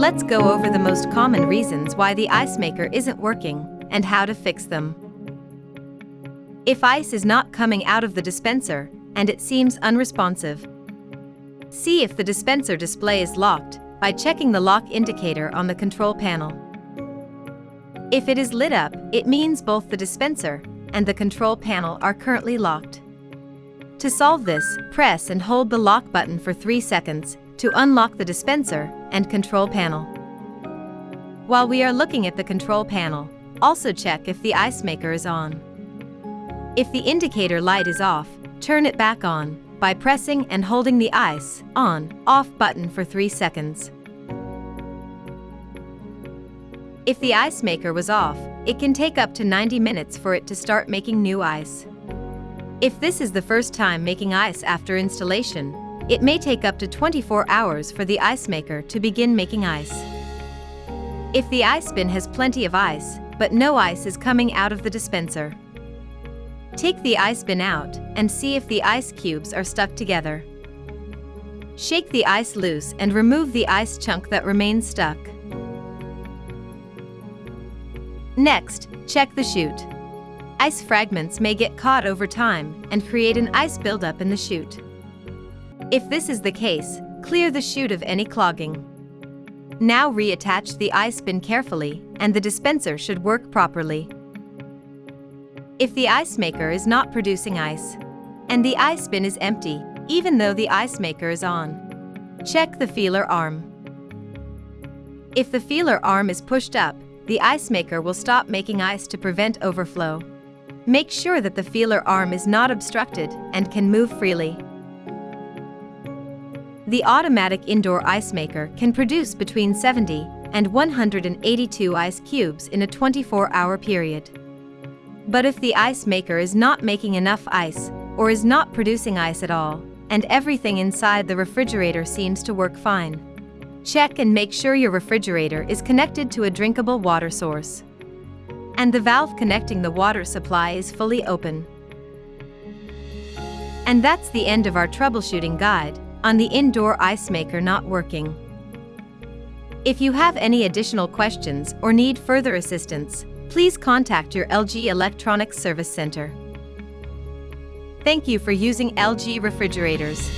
Let's go over the most common reasons why the ice maker isn't working and how to fix them. If ice is not coming out of the dispenser and it seems unresponsive, see if the dispenser display is locked by checking the lock indicator on the control panel. If it is lit up, it means both the dispenser and the control panel are currently locked. To solve this, press and hold the lock button for 3 seconds to unlock the dispenser and control panel. While we are looking at the control panel, also check if the ice maker is on. If the indicator light is off, turn it back on by pressing and holding the ice on/off button for 3 seconds. If the ice maker was off, it can take up to 90 minutes for it to start making new ice. If this is the first time making ice after installation, it may take up to 24 hours for the ice maker to begin making ice. If the ice bin has plenty of ice, but no ice is coming out of the dispenser, take the ice bin out and see if the ice cubes are stuck together. Shake the ice loose and remove the ice chunk that remains stuck. Next, check the chute. Ice fragments may get caught over time and create an ice buildup in the chute. If this is the case, clear the chute of any clogging. Now reattach the ice bin carefully and the dispenser should work properly. If the ice maker is not producing ice, and the ice bin is empty, even though the ice maker is on, check the feeler arm. If the feeler arm is pushed up, the ice maker will stop making ice to prevent overflow. Make sure that the feeler arm is not obstructed and can move freely. The automatic indoor ice maker can produce between 70 and 182 ice cubes in a 24-hour period. But if the ice maker is not making enough ice or is not producing ice at all, and everything inside the refrigerator seems to work fine, check and make sure your refrigerator is connected to a drinkable water source, and the valve connecting the water supply is fully open. And that's the end of our troubleshooting guide on the indoor ice maker not working. If you have any additional questions or need further assistance, please contact your LG Electronics Service Center. Thank you for using LG refrigerators.